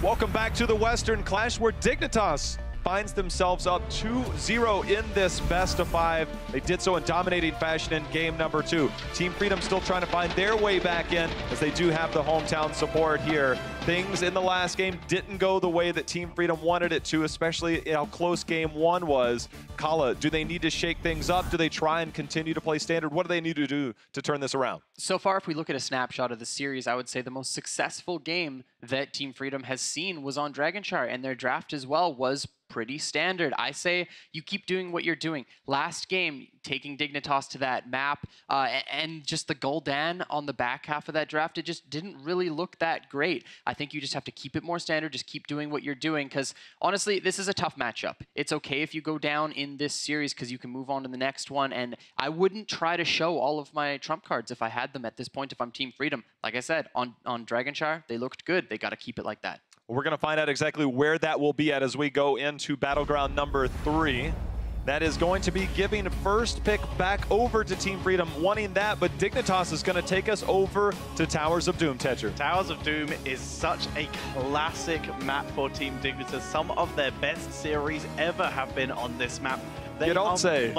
Welcome back to the Western Clash, where Dignitas finds themselves up 2-0 in this best of 5. They did so in dominating fashion in game number 2. Team Freedom still trying to find their way back in, as they do have the hometown support here. Things in the last game didn't go the way that Team Freedom wanted it to, especially how close game 1 was. Kala, do they need to shake things up? Do they try and continue to play standard? What do they need to do to turn this around? So far, if we look at a snapshot of the series, I would say the most successful game that Team Freedom has seen was on Dragonshire, and their draft as well was pretty standard. I say you keep doing what you're doing. Last game, taking Dignitas to that map, and just the Gul'dan on the back half of that draft, it just didn't really look that great. I think you just have to keep it more standard, just keep doing what you're doing, because honestly, this is a tough matchup. It's okay if you go down in this series, because you can move on to the next one, and I wouldn't try to show all of my trump cards if I had them at this point if I'm Team Freedom. Like I said, on Dragonshire, they looked good. They got to keep it like that. We're going to find out exactly where that will be at as we go into Battleground number 3. That is going to be giving first pick back over to Team Freedom, wanting that, but Dignitas is going to take us over to Towers of Doom, Tedger. Towers of Doom is such a classic map for Team Dignitas. Some of their best series ever have been on this map. You don't say.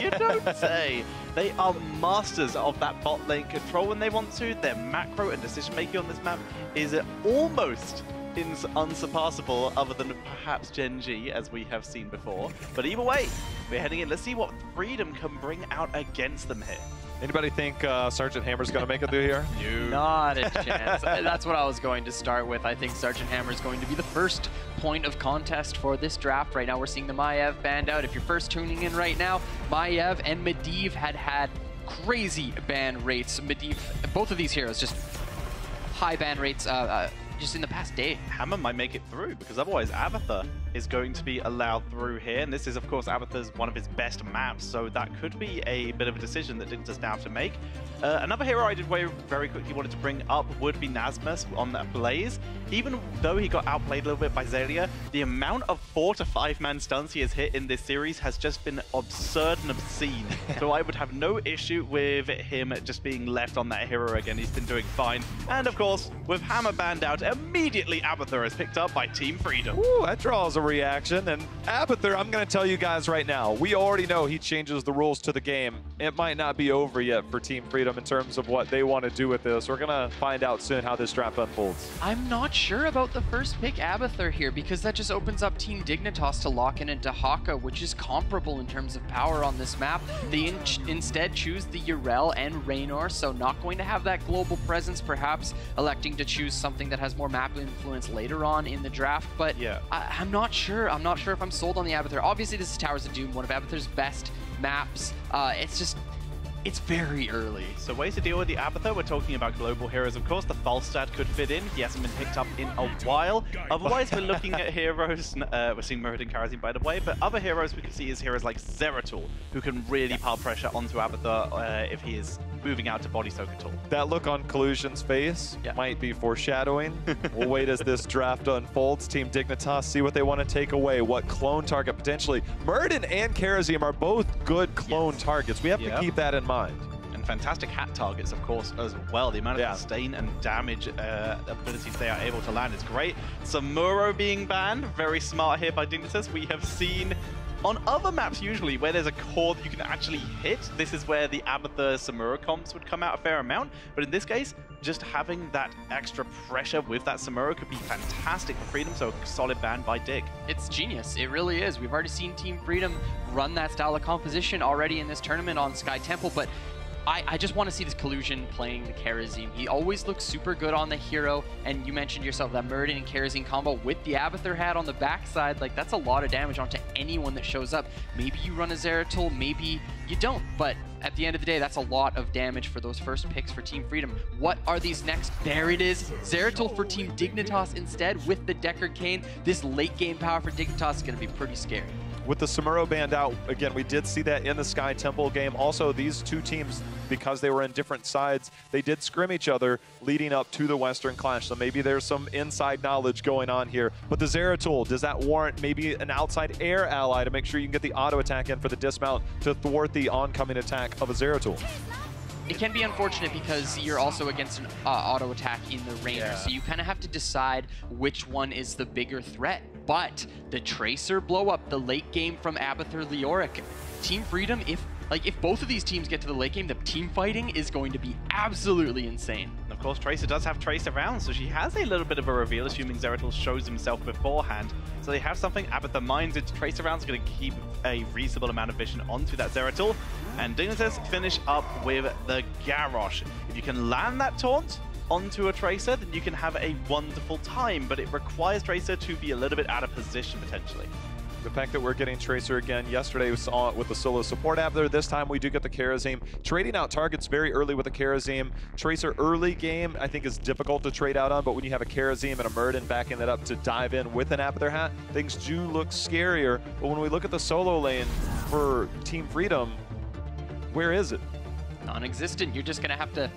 You don't say. They are masters of that bot lane control when they want to. Their macro and decision making on this map is almost unsurpassable, other than perhaps Gen G, as we have seen before. But either way, we're heading in. Let's see what Freedom can bring out against them here. Anybody think Sergeant Hammer's going to make it through here? Not a chance. That's what I was going to start with. I think Sergeant Hammer is going to be the first point of contest for this draft. Right now, we're seeing the Maiev banned out. If you're first tuning in right now, Maiev and Medivh had crazy ban rates. Medivh, both of these heroes, just high ban rates. Just in the past day. Hammer might make it through, because otherwise Abathur is going to be allowed through here. And this is, of course, Abathur's one of his best maps, so that could be a bit of a decision that Dignitas now have to make. Another hero I did very quickly wanted to bring up would be Nazmus on that Blaze. Even though he got outplayed a little bit by Xaylia, the amount of 4 to 5 man stuns he has hit in this series has just been absurd and obscene. So I would have no issue with him just being left on that hero again. He's been doing fine. And of course, with Hammer banned out, immediately Abathur is picked up by Team Freedom. Ooh, that draws a reaction. And Abathur, I'm going to tell you guys right now, we already know he changes the rules to the game. It might not be over yet for Team Freedom in terms of what they want to do with this. We're going to find out soon how this draft unfolds. I'm not sure about the first pick Abathur here, because that just opens up Team Dignitas to lock in into Haka, which is comparable in terms of power on this map. They instead choose the Yrel and Raynor, so not going to have that global presence, perhaps electing to choose something that has more map influence later on in the draft. But yeah, I'm not sure. I'm not sure if I'm sold on the Abathur. Obviously, this is Towers of Doom, one of Abathur's best maps. It's very early. So ways to deal with the Abathur, we're talking about global heroes, of course. The Falstad could fit in. He hasn't been picked up in a while. Otherwise, we're looking at heroes. We're seeing Muradin Karazim, by the way, but other heroes we can see is heroes like Zeratul, who can really pile pressure onto Abathur if he is moving out to body soak at all. That look on Collusion's face might be foreshadowing. We'll wait as this draft unfolds. Team Dignitas, see what they want to take away. What clone target potentially. Muradin and Karazim are both good clone targets. We have to keep that in mind. And fantastic hat targets, of course, as well. The amount of sustain and damage abilities they are able to land is great. Samuro being banned, very smart here by Dignitas. We have seen on other maps usually where there's a core that you can actually hit. This is where the Abathur Samuro comps would come out a fair amount. But in this case, just having that extra pressure with that Samuro could be fantastic for Freedom, so a solid ban by Dig. It's genius. It really is. We've already seen Team Freedom run that style of composition already in this tournament on Sky Temple, but I just want to see this Collusion playing the Karazim. He always looks super good on the hero, and you mentioned yourself that Muradin and Karazim combo with the Abathur hat on the backside. Like, that's a lot of damage onto anyone that shows up. Maybe you run a Zeratul, maybe you don't, but at the end of the day, that's a lot of damage for those first picks for Team Freedom. What are these next? There it is. Zeratul for Team Dignitas instead with the Deckard Cain. This late game power for Dignitas is going to be pretty scary. With the Samuro banned out, again, we did see that in the Sky Temple game. Also, these two teams, because they were in different sides, they did scrim each other leading up to the Western Clash. So maybe there's some inside knowledge going on here. But the Zeratul, does that warrant maybe an outside air ally to make sure you can get the auto attack in for the dismount to thwart the oncoming attack of a Zeratul? it can be unfortunate because you're also against an auto attack in the Rainer, so you kind of have to decide which one is the bigger threat. But the Tracer blow up, the late game from Abathur Leoric, Team Freedom, if both of these teams get to the late game, the team fighting is going to be absolutely insane. And of course, Tracer does have Tracer rounds, so she has a little bit of a reveal, assuming Zeratul shows himself beforehand. So they have something. Abathur mines into Tracer rounds, going to keep a reasonable amount of vision onto that Zeratul. And Dignitas finish up with the Garrosh. If you can land that taunt onto a Tracer, then you can have a wonderful time, but it requires Tracer to be a little bit out of position, potentially. The fact that we're getting Tracer again, yesterday we saw it with the solo support Abathur. This time we do get the Karazim. Trading out targets very early with the Karazim. Tracer early game, I think, is difficult to trade out on, but when you have a Karazim and a Murden backing it up to dive in with an Abathur hat, things do look scarier. But when we look at the solo lane for Team Freedom, where is it? Non-existent. You're just going to have to,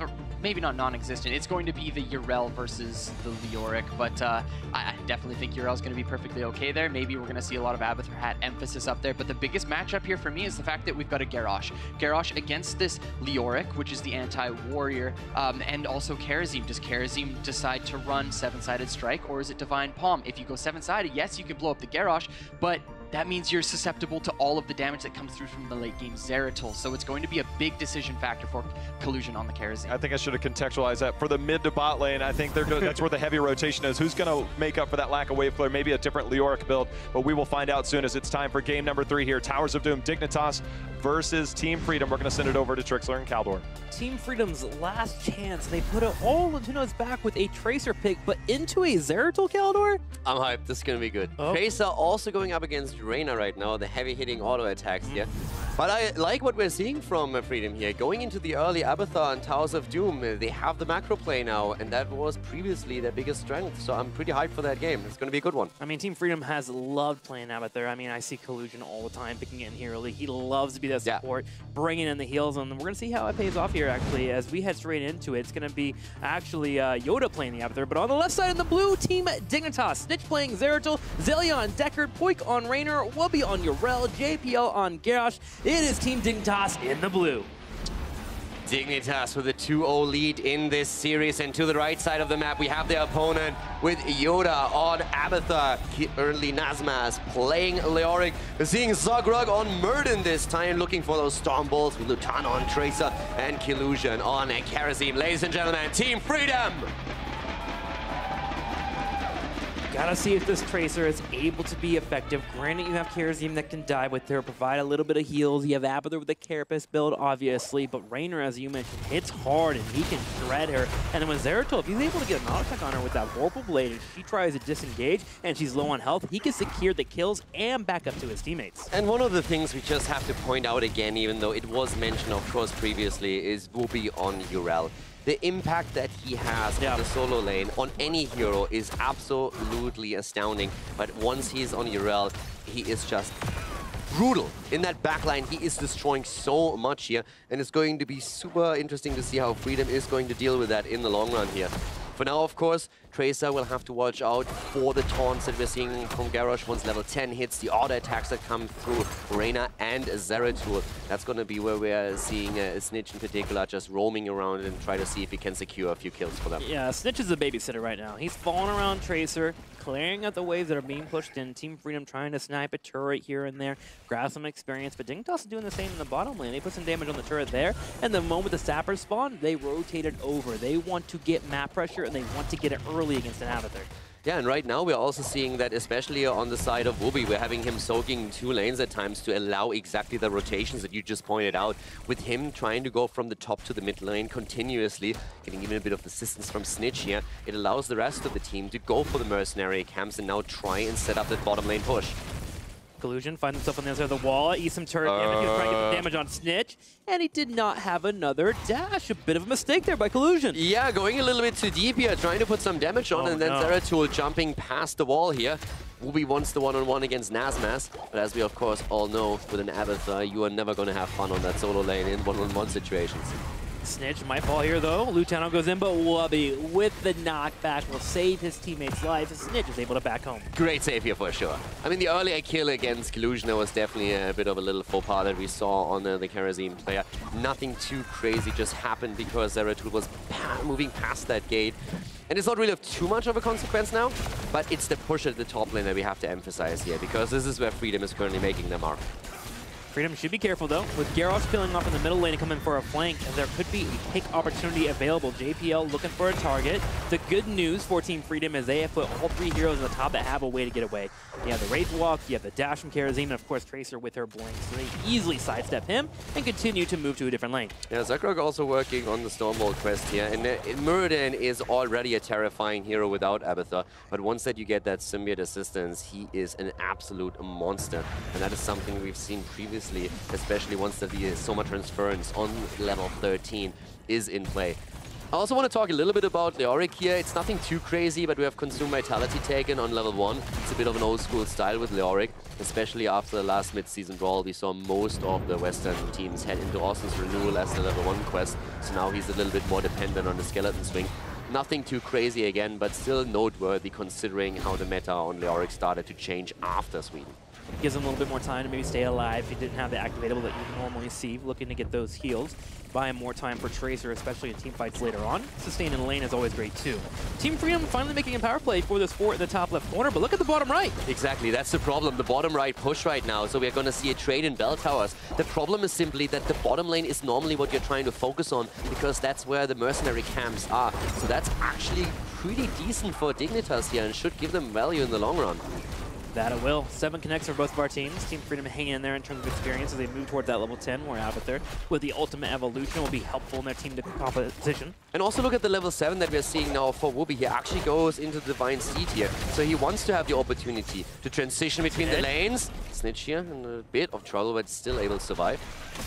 or maybe not non-existent. It's going to be the Yrel versus the Leoric, but I definitely think Yrel's going to be perfectly okay there. Maybe we're going to see a lot of Abathur hat emphasis up there, but the biggest matchup here for me is the fact that we've got a Garrosh. Garrosh against this Leoric, which is the anti-warrior, and also Karazim. Does Karazim decide to run 7-sided strike, or is it Divine Palm? If you go 7-sided, yes, you can blow up the Garrosh, but that means you're susceptible to all of the damage that comes through from the late game Zeratul. So it's going to be a big decision factor for Collusion on the Karazim. I think I should have contextualized that. For the mid to bot lane, I think that's where the heavy rotation is. Who's going to make up for that lack of wave clear? Maybe a different Leoric build, but we will find out soon as it's time for game number 3 here. Towers of Doom, Dignitas versus Team Freedom. We're going to send it over to Trixler and Caldor. Team Freedom's last chance. They put it all into Noah's back with a Tracer pick, but into a Zeratul, Caldor? I'm hyped. This is going to be good. Oh. Tracer also going up against Reina right now, the heavy-hitting auto attacks here. But I like what we're seeing from Freedom here. Going into the early Abathur and Towers of Doom, they have the macro play now, and that was previously their biggest strength. So I'm pretty hyped for that game. It's going to be a good one. I mean, Team Freedom has loved playing Abathur. I mean, I see Collusion all the time picking it in here early. He loves to be that support, bringing in the heals, and we're going to see how it pays off here, actually, as we head straight into it. It's going to be actually Yoda playing the Abathur, but on the left side in the blue, Team Dignitas. Snitch playing Zeratul, Zelia on Deckard, Poik on Rainer, Wubby on Yrel, JPL on Garrosh. It is Team Dignitas in the blue. Dignitas with a 2-0 lead in this series, and to the right side of the map we have their opponent with Yoda on Abathur, early Nazmas playing Leoric, seeing Zogrug on Murden this time, looking for those Storm Bolts with Lutana on Tracer and Killusion on Karazim. Ladies and gentlemen, Team Freedom! Gotta see if this Tracer is able to be effective. Granted, you have Karazim that can dive with her, provide a little bit of heals. You have Abathur with the Carapace build, obviously, but Rainer, as you mentioned, hits hard and he can shred her. And then with Zeratul, if he's able to get an auto attack on her with that Vorpal Blade and she tries to disengage and she's low on health, he can secure the kills and back up to his teammates. And one of the things we just have to point out again, even though it was mentioned, of course, previously, is Wubby on Yrel. The impact that he has on the solo lane on any hero is absolutely astounding. But once he's on Yrel, he is just brutal. In that backline, he is destroying so much here. And it's going to be super interesting to see how Freedom is going to deal with that in the long run here. For now, of course, Tracer will have to watch out for the taunts that we're seeing from Garrosh once level 10 hits, the auto attacks that come through Reina and Zeratul. That's going to be where we're seeing Snitch in particular just roaming around and try to see if he can secure a few kills for them. Yeah, Snitch is a babysitter right now. He's falling around Tracer, clearing out the waves that are being pushed in. Team Freedom trying to snipe a turret here and there, grab some experience, but Dignitas is doing the same in the bottom lane. They put some damage on the turret there, and the moment the sappers spawn, they rotate it over. They want to get map pressure, and they want to get it early against an Abathur. Yeah, and right now we're also seeing that, especially on the side of Wubby, we're having him soaking 2 lanes at times to allow exactly the rotations that you just pointed out. With him trying to go from the top to the mid lane continuously, getting even a bit of assistance from Snitch here, it allows the rest of the team to go for the mercenary camps and now try and set up that bottom lane push. Collusion finds himself on the other side of the wall, eats some turret damage, he was trying to get the damage on Snitch, and he did not have another dash. A bit of a mistake there by Collusion. Yeah, going a little bit too deep here, trying to put some damage on, and then Zeratul jumping past the wall here. Wubby wants the one-on-one against Nazmas, but as we of course all know, with an Abathur, you are never going to have fun on that solo lane in one-on-one situations. Snitch might fall here, though. Lutano goes in, but Wubby, with the knockback, will save his teammate's life. Snitch is able to back home. Great save here for sure. I mean, the earlier kill against Collusioner was definitely a bit of a little faux pas that we saw on the Kerosene player. Nothing too crazy just happened because Zeratul was moving past that gate. And it's not really of too much of a consequence now, but it's the push at the top lane that we have to emphasize here, because this is where Freedom is currently making their mark. Freedom should be careful, though. With Garrosh peeling off in the middle lane and coming for a flank, there could be a pick opportunity available. JPL looking for a target. The good news for Team Freedom is they have put all 3 heroes on the top that have a way to get away. You have the Wraith Walk, you have the dash from Kerosene, and of course Tracer with her blink. So they easily sidestep him and continue to move to a different lane. Yeah, Zakrog also working on the Stormbolt quest here. And Muradin is already a terrifying hero without Abathur. But once that you get that symbiote assistance, he is an absolute monster. And that is something we've seen previously, especially once that the Soma transference on level 13 is in play. I also want to talk a little bit about Leoric here. It's nothing too crazy, but we have Consume Vitality taken on level 1. It's a bit of an old school style with Leoric, especially after the last mid-season brawl. We saw most of the Western teams head into Austin's Renewal as the level 1 quest, so now he's a little bit more dependent on the Skeleton Swing. Nothing too crazy again, but still noteworthy considering how the meta on Leoric started to change after Sweden. Gives him a little bit more time to maybe stay alive if he didn't have the activatable that you normally see, looking to get those heals. Buy him more time for Tracer, especially in team fights later on. Sustain in the lane is always great too. Team Freedom finally making a power play for this fort in the top left corner, but look at the bottom right. Exactly, that's the problem. The bottom right push right now, so we're going to see a trade in bell towers. The problem is simply that the bottom lane is normally what you're trying to focus on, because that's where the mercenary camps are. So that's actually pretty decent for Dignitas here and should give them value in the long run. That it will. 7 connects for both of our teams. Team Freedom hanging in there in terms of experience as they move towards that level 10, where Abathur with the ultimate evolution will be helpful in their team to competition. And also look at the level 7 that we're seeing now for Wubby. He actually goes into the Divine Seed here. So he wants to have the opportunity to transition between the lanes. Snitch here in a bit of trouble, but still able to survive.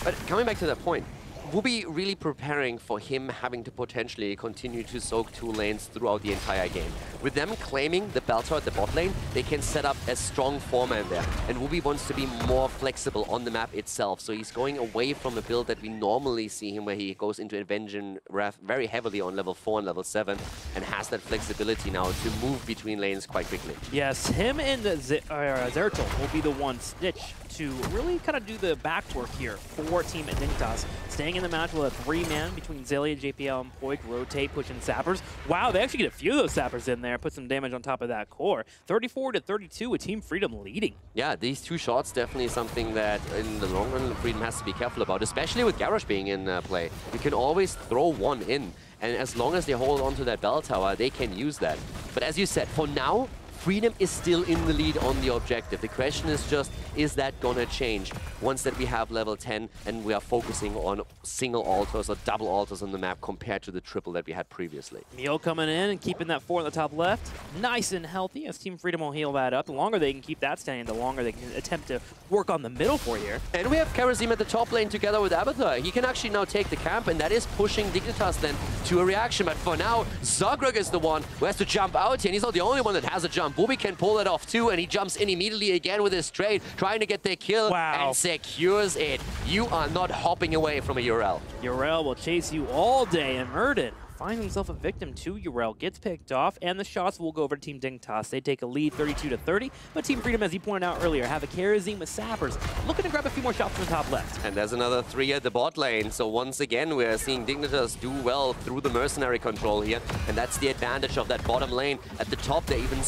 But coming back to that point, Wubby really preparing for him having to potentially continue to soak 2 lanes throughout the entire game. With them claiming the bell tower at the bot lane, they can set up a strong 4-man there. And Wubby wants to be more flexible on the map itself. So he's going away from a build that we normally see him, where he goes into Avenging Wrath very heavily on level 4 and level 7, and has that flexibility now to move between lanes quite quickly. Yes, him and Zeratul will be the one, Snitch, to really kind of do the back work here for Team Dignitas. Staying in the match with a 3-man between Zelia, JPL, and Poik. Rotate, pushing sappers. Wow, they actually get a few of those sappers in there. Put some damage on top of that core. 34-32 with Team Freedom leading. Yeah, these 2 shots definitely something that in the long run Freedom has to be careful about, especially with Garrosh being in play. You can always throw 1 in, and as long as they hold onto that bell tower, they can use that. But as you said, for now, Freedom is still in the lead on the objective. The question is just, is that gonna change once that we have level 10 and we are focusing on single altars or double altars on the map compared to the triple that we had previously? Mio coming in and keeping that 4 on the top left. Nice and healthy as Team Freedom will heal that up. The longer they can keep that standing, the longer they can attempt to work on the middle for here. And we have Kerosene at the top lane together with Abathur. He can actually now take the camp, and that is pushing Dignitas then to a reaction. But for now, Zagrug is the one who has to jump out here, and he's not the only one that has a jump. Wubby can pull it off too, and he jumps in immediately again with his trade, trying to get the kill, and secures it. You are not hopping away from a Urel. Urel will chase you all day, and Murden finds himself a victim to Urel, gets picked off, and the shots will go over to Team Dignitas. They take a lead 32-30, but Team Freedom, as he pointed out earlier, have a Kerosene with sappers, looking to grab a few more shots from the top left. And there's another 3 at the bot lane, so once again we're seeing Dignitas do well through the mercenary control here, and that's the advantage of that bottom lane. At the top, they're even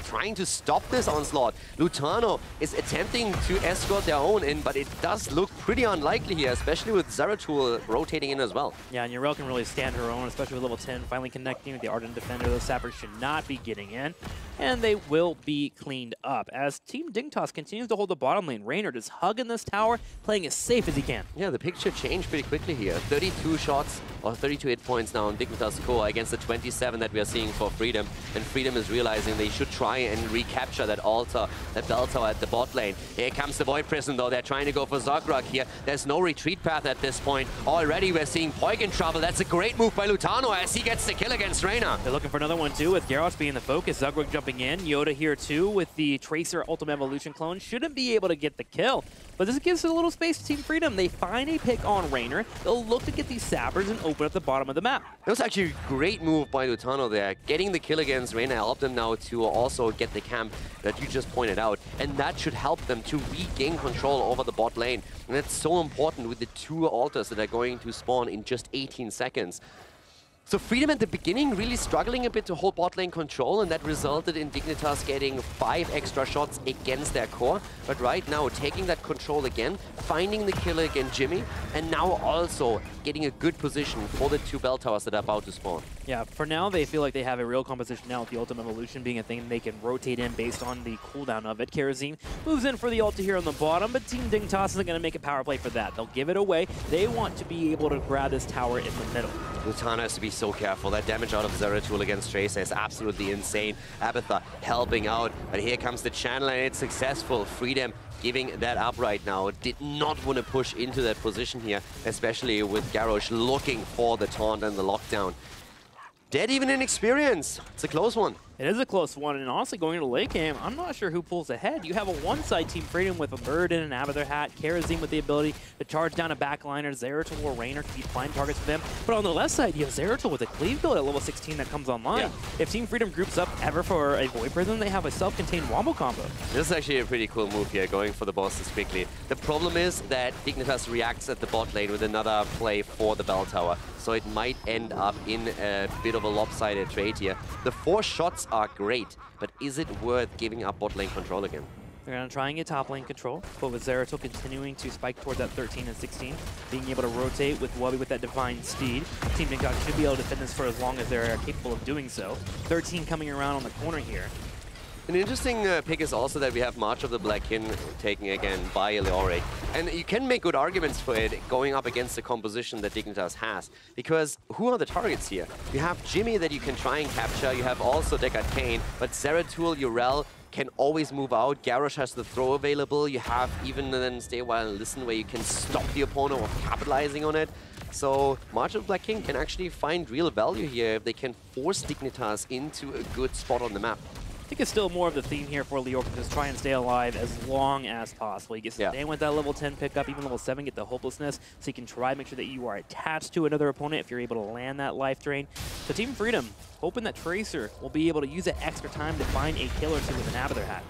trying to stop this onslaught. Lutano is attempting to escort their own in, but it does look pretty unlikely here, especially with Zeratul rotating in as well. Yeah, and Urel can really stand her own, especially with level 10, finally connecting with the Ardent Defender. Those sappers should not be getting in, and they will be cleaned up. As Team Dignitas continues to hold the bottom lane, Raynor just hugging this tower, playing as safe as he can. Yeah, the picture changed pretty quickly here. 32 shots, or 32 hit points now on Dignitas' core against the 27 that we are seeing for Freedom, and Freedom is realizing they should try and recapture that altar, that bell tower at the bot lane. Here comes the Void Prison though, they're trying to go for Zagrug here. There's no retreat path at this point. Already we're seeing Poik in trouble. That's a great move by Lutano as he gets the kill against Reyna. They're looking for another one too, with Garrosh being the focus. Zagrug jumping in. Yoda here too with the Tracer Ultimate Evolution clone. Shouldn't be able to get the kill, but this gives a little space to Team Freedom. They find a pick on Raynor. They'll look to get these sappers and open up the bottom of the map. It was actually a great move by Lutano there. Getting the kill against Reyna helped them now to also get the camp that you just pointed out. And that should help them to regain control over the bot lane. And that's so important with the 2 altars that are going to spawn in just 18 seconds. So Freedom at the beginning really struggling a bit to hold bot lane control, and that resulted in Dignitas getting 5 extra shots against their core. But right now, taking that control again, finding the killer again, Jimmy, and now also getting a good position for the 2 bell towers that are about to spawn. Yeah, for now, they feel like they have a real composition now with the Ultimate Evolution being a thing they can rotate in based on the cooldown of it. Kerosene moves in for the ulti here on the bottom, but Team Dignitas isn't going to make a power play for that. They'll give it away. They want to be able to grab this tower in the middle. Lutano has to be so careful. That damage out of Zeratul against Tracer is absolutely insane. Abathur helping out, but here comes the channel and it's successful. Freedom giving that up right now. Did not want to push into that position here, especially with Garrosh looking for the taunt and the lockdown. Dead even in experience. It's a close one. It is a close one, and honestly, going into late game, I'm not sure who pulls ahead. You have a one-side Team Freedom with a bird and an Abathur hat, Kerosene with the ability to charge down a backliner, Zeratul or Raynor to be fine targets for them. But on the left side, you have Zeratul with a cleave build at level 16 that comes online. Yeah. If Team Freedom groups up ever for a Void Prison, they have a self-contained wombo combo. This is actually a pretty cool move here, going for the bosses quickly. The problem is that Dignitas reacts at the bot lane with another play for the bell tower, so it might end up in a bit of a lopsided trade here. The 4 shots are great, but is it worth giving up bot lane control again? They're going to try and get top lane control, but with Zeratul continuing to spike towards that 13 and 16, being able to rotate with Wubby with that divine speed, Team Dignitas should be able to defend this for as long as they're capable of doing so. 13 coming around on the corner here. An interesting pick is also that we have March of the Black Kin taken again by Leoric. And you can make good arguments for it going up against the composition that Dignitas has. Because who are the targets here? You have Jimmy that you can try and capture. You have also Deckard Cain. But Zeratul, Urel can always move out. Garrosh has the throw available. You have even then Stay a While and Listen where you can stop the opponent or capitalizing on it. So March of the Black King can actually find real value here if they can force Dignitas into a good spot on the map. I think it's still more of the theme here for Leoric to just try and stay alive as long as possible. You get to stay with that level 10 pickup, even level 7, get the hopelessness, so you can try to make sure that you are attached to another opponent if you're able to land that life drain. So Team Freedom, hoping that Tracer will be able to use that extra time to find a kill or two with an Abathur hat.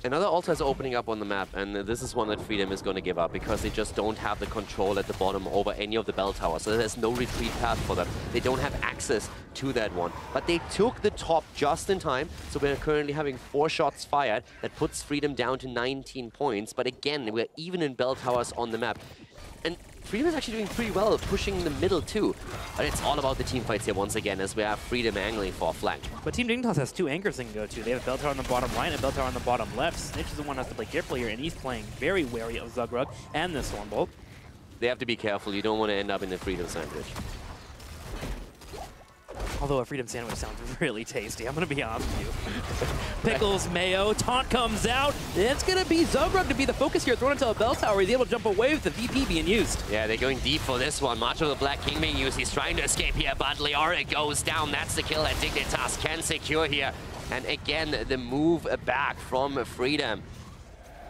Another altar is opening up on the map, and this is one that Freedom is going to give up because they just don't have the control at the bottom over any of the bell towers. So there's no retreat path for them. They don't have access to that one. But they took the top just in time, so we're currently having 4 shots fired. That puts Freedom down to 19 points. But again, we're even in bell towers on the map. And Freedom is actually doing pretty well, pushing the middle too. But it's all about the team fights here once again, as we have Freedom angling for a flank. But Team Dignitas has 2 anchors they can go to. They have a bell tower on the bottom right and a bell tower on the bottom left. Snitch is the one who has to play carefully here, and he's playing very wary of Zugrug and the Stormbolt. They have to be careful. You don't want to end up in the Freedom sandwich. Although a Freedom sandwich sounds really tasty, I'm going to be honest with you. Pickles, mayo, taunt comes out. It's going to be Zugrug to be the focus here, thrown into a bell tower. He's able to jump away with the VP being used. Yeah, they're going deep for this one. March of the Black King being used. He's trying to escape here, but Leoric goes down. That's the kill that Dignitas can secure here. And again, the move back from Freedom.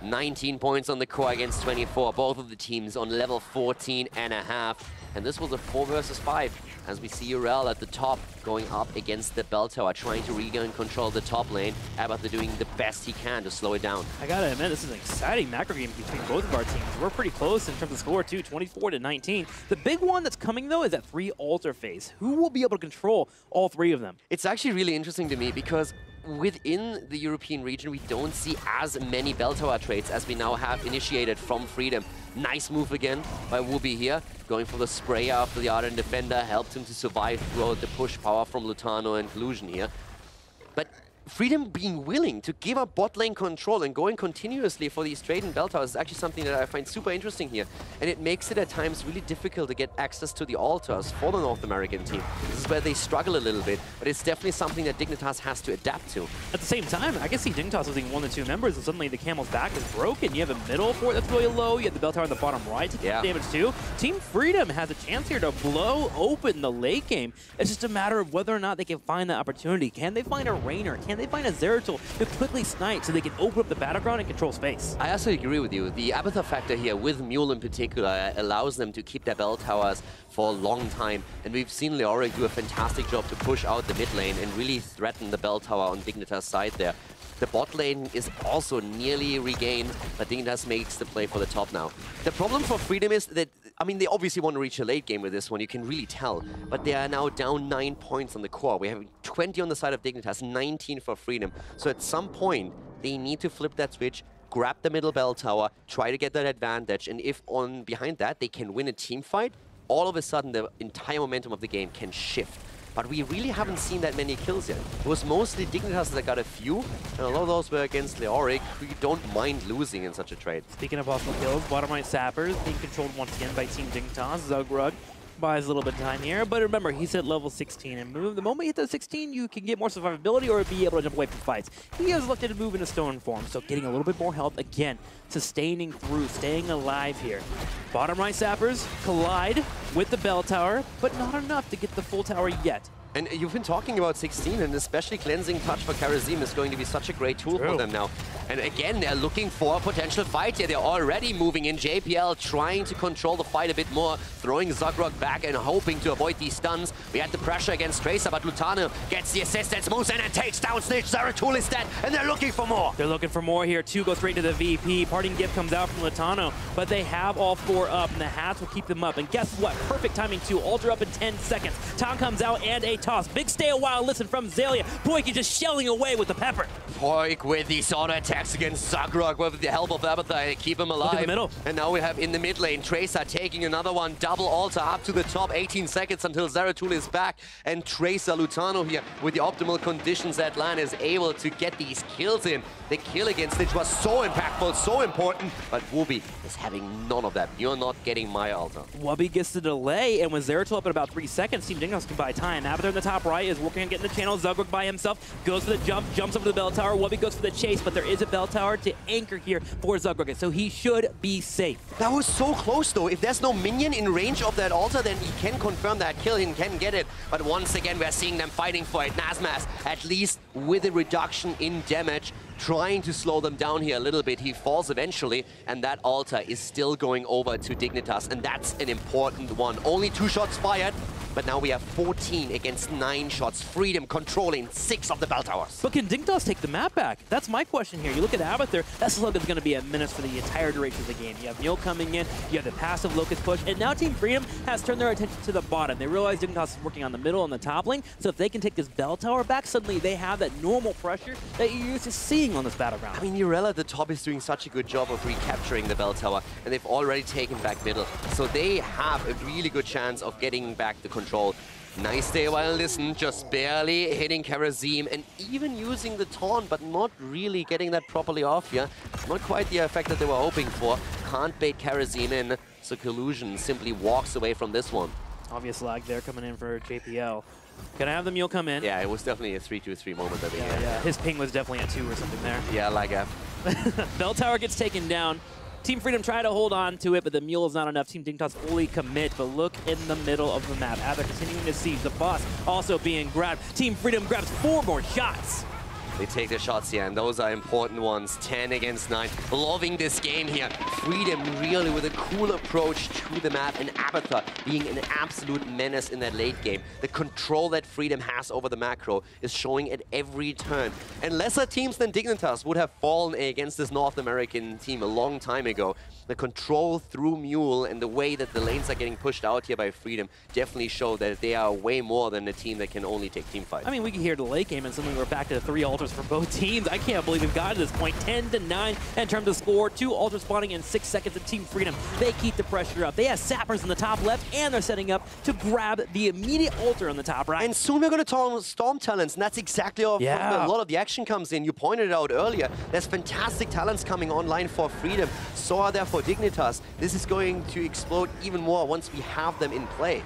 19 points on the core against 24. Both of the teams on level 14.5. And this was a 4 versus 5. As we see Urel at the top going up against the bell tower, trying to regain control of the top lane. Abathur doing the best he can to slow it down. I gotta admit, this is an exciting macro game between both of our teams. We're pretty close in terms of score too, 24-19. The big one that's coming though is that 3 altar phase. Who will be able to control all 3 of them? It's actually really interesting to me because within the European region, we don't see as many bell tower trades as we now have initiated from Freedom. Nice move again by Wubby here, going for the spray after the Ardent Defender, helped him to survive throughout the push power from Lutano and Collusion here. But Freedom being willing to give up bot lane control and going continuously for these trade and bell towers is actually something that I find super interesting here. And it makes it at times really difficult to get access to the altars for the North American team. This is where they struggle a little bit, but it's definitely something that Dignitas has to adapt to. At the same time, I can see Dignitas losing 1 or 2 members and suddenly the Camel's back is broken. You have a middle fort that's really low, you have the bell tower on the bottom right taking damage too. Team Freedom has a chance here to blow open the late game. It's just a matter of whether or not they can find that opportunity. Can they find a Raynor? Can can they find a Zeratul to quickly snipe so they can open up the battleground and control space? I also agree with you. The Abathur factor here, with Mule in particular, allows them to keep their bell towers for a long time. And we've seen Leoric do a fantastic job to push out the mid lane and really threaten the bell tower on Dignitas' side there. The bot lane is also nearly regained, but Dignitas makes the play for the top now. The problem for Freedom is that, I mean, they obviously want to reach a late game with this one, you can really tell. But they are now down 9 points on the core. We have 20 on the side of Dignitas, 19 for Freedom. So at some point, they need to flip that switch, grab the middle bell tower, try to get that advantage, and if on behind that they can win a team fight, all of a sudden the entire momentum of the game can shift. But we really haven't seen that many kills yet. It was mostly Dignitas that got a few, and a lot of those were against Leoric, who you don't mind losing in such a trade. Speaking of possible kills, bottom right Sappers being controlled once again by Team Dignitas. Zugrug buys a little bit of time here, but remember, he's at level 16, and move. The moment you hit the 16, you can get more survivability or be able to jump away from fights. He has looked at move into stone form, so getting a little bit more health again, sustaining through, staying alive here. Bottom right Sappers collide with the bell tower, but not enough to get the full tower yet. And you've been talking about 16, and especially Cleansing Touch for Karazim is going to be such a great tool for them now. And again, they're looking for a potential fight here. They're already moving in. JPL trying to control the fight a bit more, throwing Zugrug back and hoping to avoid these stuns. We had the pressure against Tracer, but Lutano gets the assistance, moves in and takes down Snitch. Zeratul is dead, and they're looking for more. They're looking for more here. 2 goes straight to the VP. Parting gift comes out from Lutano, but they have all 4 up, and the hats will keep them up. And guess what? Perfect timing too. Alter up in 10 seconds. Tom comes out and a toss. Big stay a while. Listen from Zalia. Poik is just shelling away with the pepper. Poik with these auto attacks against Zugrug with the help of Abathur, keep him alive. Look at the middle. And now we have in the mid lane, Tracer taking another one, double altar up to the top, 18 seconds until Zeratul is back. And Tracer, Lutano here with the optimal conditions at LAN is able to get these kills in. The kill against Stitch was so impactful, so important, but Wooby is having none of that. You're not getting my altar. Wubby gets the delay, and with Zeratul up at about 3 seconds, Team Dignitas can buy time. Abathur in the top right is working on getting the channel. Zugrug by himself goes for the jump, jumps over the bell tower. Wubby goes for the chase, but there is a bell tower to anchor here for Zugrug, so he should be safe. That was so close, though. If there's no minion in range of that altar, then he can confirm that kill, he can get it. But once again, we're seeing them fighting for it. Nazmas, at least with a reduction in damage, trying to slow them down here a little bit. He falls eventually, and that altar is still going over to Dignitas, and that's an important one. Only 2 shots fired, but now we have 14 against 9 shots. Freedom controlling 6 of the bell towers. But can Dignitas take the map back? That's my question here. You look at Abathur, that slogan's going to be a menace for the entire duration of the game. You have Mule coming in, you have the passive Locust push, and now Team Freedom has turned their attention to the bottom. They realize Dignitas is working on the middle and the top lane, so if they can take this bell tower back, suddenly they have that normal pressure that you're used to seeing on this battleground. I mean, Urella at the top is doing such a good job of recapturing the bell tower, and they've already taken back middle. So they have a really good chance of getting back the control. Nice stay while listen, just barely hitting Karazim and even using the taunt, but not really getting that properly off here. Not quite the effect that they were hoping for. Can't bait Karazim in, so Collusion simply walks away from this one. Obvious lag there coming in for JPL. Can I have the Mule come in? Yeah, it was definitely a 3-2-3 moment at the end. Yeah, his ping was definitely at 2 or something there. Yeah, lag F. Bell tower gets taken down. Team Freedom try to hold on to it, but the Mule is not enough. Team Dignitas fully commit, but look in the middle of the map. Abathur continuing to siege. The boss also being grabbed. Team Freedom grabs 4 more shots. They take the shots here, and those are important ones. 10 against 9. Loving this game here. Freedom really with a cool approach to the map, and Abathur being an absolute menace in that late game. The control that Freedom has over the macro is showing at every turn. And lesser teams than Dignitas would have fallen against this North American team a long time ago. The control through Mule and the way that the lanes are getting pushed out here by Freedom definitely show that they are way more than a team that can only take team fights. I mean, we can hear the late game and suddenly we're back to 3 altars for both teams. I can't believe we've gotten to this point. 10-9 in terms of score. 2 altars spawning in 6 seconds of Team Freedom. They keep the pressure up. They have Sappers in the top left, and they're setting up to grab the immediate altar on the top right. And soon we're going to Storm talents, and that's exactly how a lot of the action comes in. You pointed it out earlier. There's fantastic talents coming online for Freedom. So are there for Dignitas. This is going to explode even more once we have them in play.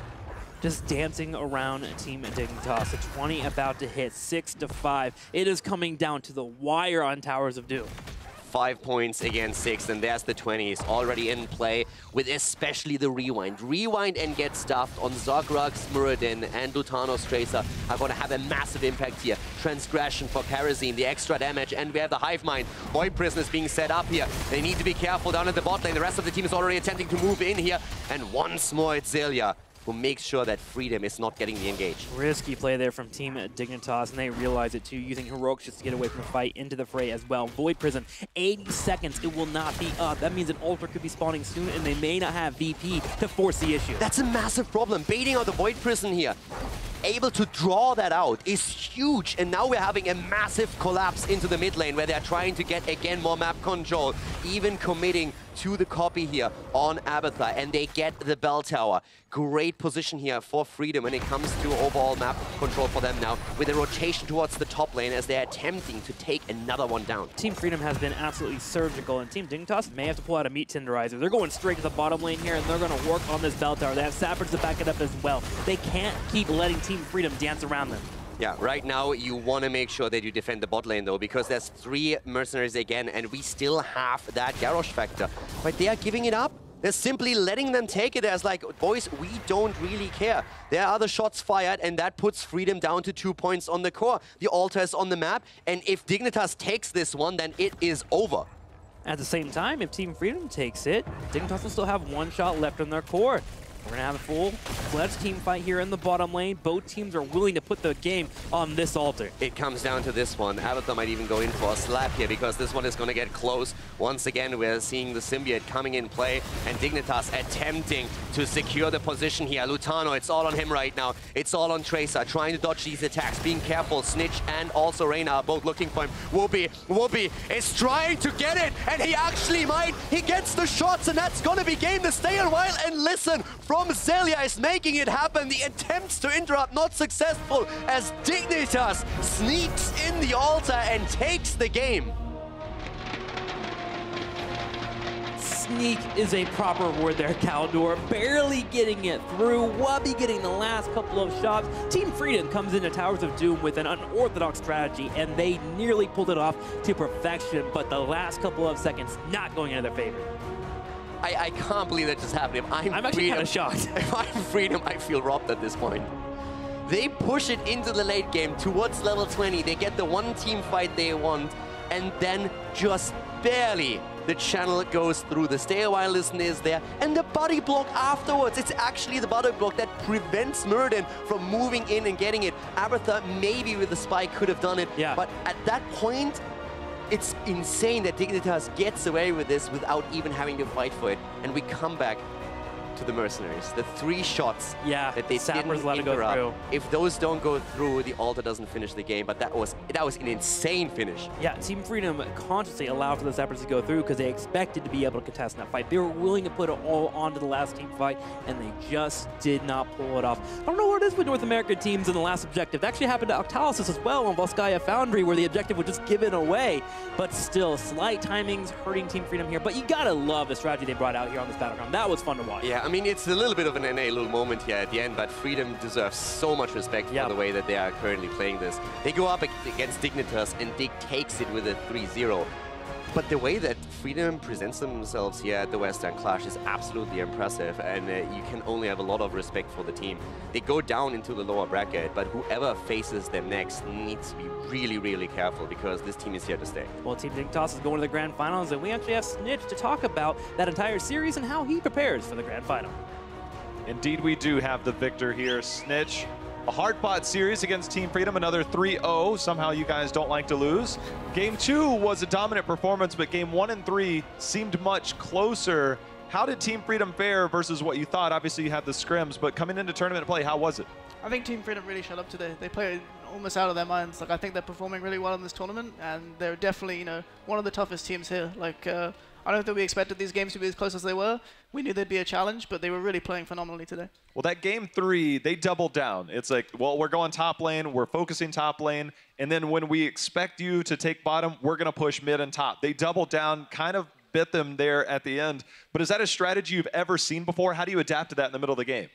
Just dancing around Team Dignitas. A 20 about to hit, 6-5. It is coming down to the wire on Towers of Doom. 5 points against 6, and there's the 20s already in play, with especially the rewind. Rewind and get stuffed on Zugrug, Smuradin, and Lutano's Tracer are going to have a massive impact here. transgression for Kerosene, the extra damage, and we have the Hive Mind. Void Prisoners being set up here. They need to be careful down at the bot lane. The rest of the team is already attempting to move in here. And once more, it's Zelia who makes sure that Freedom is not getting the engage. Risky play there from Team Dignitas, and they realize it too, using Heroics just to get away from the fight into the fray as well. Void Prison, 80 seconds, it will not be up. That means an Ultra could be spawning soon, and they may not have VP to force the issue. That's a massive problem. Baiting out the Void Prison here, able to draw that out is huge, and now we're having a massive collapse into the mid lane where they're trying to get again more map control, even committing to the copy here on Abathur, and they get the bell tower. Great position here for Freedom when it comes to overall map control for them now, with a rotation towards the top lane as they're attempting to take another one down. Team Freedom has been absolutely surgical, and Team Dignitas may have to pull out a meat tenderizer. They're going straight to the bottom lane here, and they're going to work on this bell tower. They have sappers to back it up as well. They can't keep letting Team Freedom dance around them. Yeah, right now you want to make sure that you defend the bot lane though, because there's 3 mercenaries again, and we still have that Garrosh factor. But they are giving it up. They're simply letting them take it as like, boys, we don't really care. There are other shots fired, and that puts Freedom down to 2 points on the core. The altar is on the map, and if Dignitas takes this one, then it is over. At the same time, if Team Freedom takes it, Dignitas will still have 1 shot left on their core. We're going to have a full-fledged team fight here in the bottom lane. Both teams are willing to put the game on this altar. It comes down to this one. Abathur might even go in for a slap here because this one is going to get close. Once again, we're seeing the Symbiote coming in play, and Dignitas attempting to secure the position here. Lutano, it's all on him right now. It's all on Tracer, trying to dodge these attacks, being careful. Snitch and also Reyna are both looking for him. Whoopi is trying to get it, and he actually might. He gets the shots, and that's going to be game to stay a while. And listen, from Zelia is making it happen. The attempts to interrupt not successful as Dignitas sneaks in the altar and takes the game. Sneak is a proper word there, Caldor. Barely getting it through. Wubby getting the last couple of shots. Team Freedom comes into Towers of Doom with an unorthodox strategy, and they nearly pulled it off to perfection, but the last couple of seconds not going in their favor. I can't believe that just happened. I'm actually kind of shocked. If I'm Freedom, I feel robbed at this point. They push it into the late game towards level 20. They get the one team fight they want, and then just barely the channel goes through. The stay a while listen is there, and the body block afterwards. It's actually the body block that prevents Murden from moving in and getting it. Abathur maybe with the spike could have done it, yeah. But at that point, it's insane that Dignitas gets away with this without even having to fight for it. And we come back to the mercenaries. The 3 shots that they didn't let it go through. If those don't go through, the altar doesn't finish the game. But that was an insane finish. Yeah, Team Freedom consciously allowed for the Sappers to go through because they expected to be able to contest in that fight. They were willing to put it all onto the last team fight, and they just did not pull it off. I don't know what it is with North American teams in the last objective. That actually happened to Octalysis as well on Volskaya Foundry, where the objective was just given away. But still, slight timings hurting Team Freedom here. But you gotta love the strategy they brought out here on this battleground. That was fun to watch. Yeah, I mean, it's a little bit of an NA little moment here at the end, but Freedom deserves so much respect for the way that they are currently playing this. They go up against Dignitas, and Dig takes it with a 3-0. But the way that Freedom presents themselves here at the Western Clash is absolutely impressive, and you can only have a lot of respect for the team. They go down into the lower bracket, but whoever faces them next needs to be really, really careful because this team is here to stay. Well, Team Dignitas is going to the Grand Finals, and we actually have Snitch to talk about that entire series and how he prepares for the Grand Final. Indeed, we do have the victor here, Snitch. A hard-fought series against Team Freedom, another 3-0. Somehow you guys don't like to lose. Game 2 was a dominant performance, but game 1 and 3 seemed much closer. How did Team Freedom fare versus what you thought? Obviously, you had the scrims, but coming into tournament play, how was it? I think Team Freedom really showed up today. They played almost out of their minds. Like, I think they're performing really well in this tournament, and they're definitely, you know, one of the toughest teams here. Like, I don't think we expected these games to be as close as they were. We knew they'd be a challenge, but they were really playing phenomenally today. Well, that game 3, they doubled down. It's like, well, we're going top lane, we're focusing top lane, and then when we expect you to take bottom, we're going to push mid and top. They doubled down, kind of bit them there at the end. But is that a strategy you've ever seen before? How do you adapt to that in the middle of the game?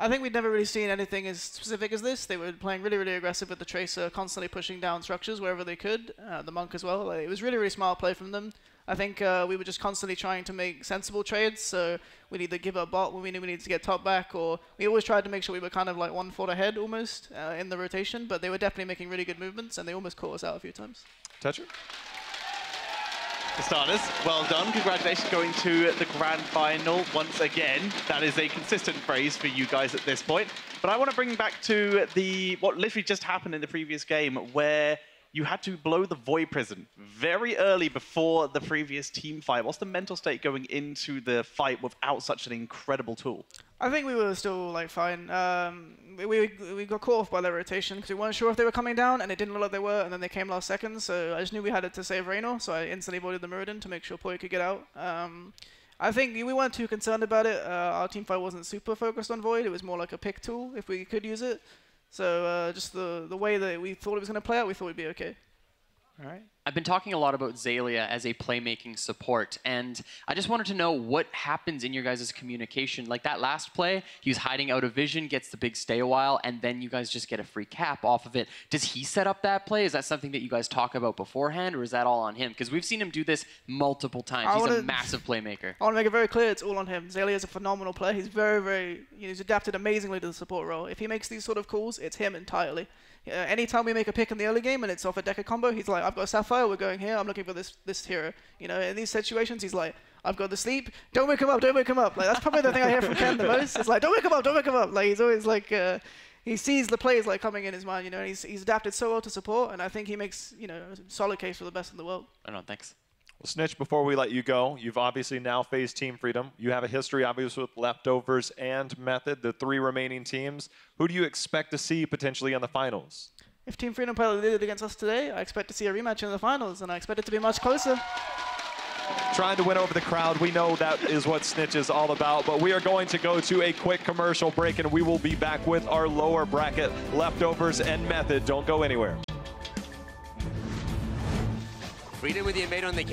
I think we'd never really seen anything as specific as this. They were playing really, really aggressive with the Tracer, constantly pushing down structures wherever they could. The Monk as well. It was really, really smart play from them. I think we were just constantly trying to make sensible trades, so we'd either give up bot when we knew we needed to get top back, or we always tried to make sure we were kind of like 1 foot ahead almost in the rotation, but they were definitely making really good movements, and they almost caught us out a few times. Toucher? For starters, well done. Congratulations going to the grand final once again. That is a consistent phrase for you guys at this point. But I want to bring back to what literally just happened in the previous game, where you had to blow the Void Prison very early before the previous team fight. What's the mental state going into the fight without such an incredible tool? I think we were still like fine. We got caught off by their rotation because we weren't sure if they were coming down, and it didn't look like they were, and then they came last second. So I just knew we had it to save Raynor, so I instantly voided the Muradin to make sure Poi could get out. I think we weren't too concerned about it. Our team fight wasn't super focused on Void. It was more like a pick tool if we could use it. So just the way that we thought it was going to play out, we thought we'd be okay. All right. I've been talking a lot about Xaylia as a playmaking support, and I just wanted to know what happens in your guys' communication. Like that last play, he was hiding out of vision, gets the big stay a while, and then you guys just get a free cap off of it. Does he set up that play? Is that something that you guys talk about beforehand, or is that all on him? Because we've seen him do this multiple times. He's a massive playmaker. I want to make it very clear, it's all on him. Xaylia is a phenomenal player. He's very, he's adapted amazingly to the support role. If he makes these sort of calls, it's him entirely. Anytime we make a pick in the early game and it's off a Deca combo, he's like, I've got a Sapphire, we're going here, I'm looking for this hero. You know, in these situations, he's like, I've got the sleep, don't wake him up, don't wake him up. Like, that's probably the thing I hear from Ken the most. It's like, don't wake him up, don't wake him up. Like, he's always like, he sees the plays like coming in his mind, you know, and he's adapted so well to support, and I think he makes, you know, a solid case for the best in the world. I don't know, thanks. Well, Snitch, before we let you go, you've obviously now faced Team Freedom. You have a history, obviously, with Leftovers and Method, the 3 remaining teams. Who do you expect to see potentially in the finals? If Team Freedom play like they did against us today, I expect to see a rematch in the finals, and I expect it to be much closer. Trying to win over the crowd. We know that is what Snitch is all about, but we are going to go to a quick commercial break, and we will be back with our lower bracket, Leftovers and Method. Don't go anywhere. Freedom with the invade on the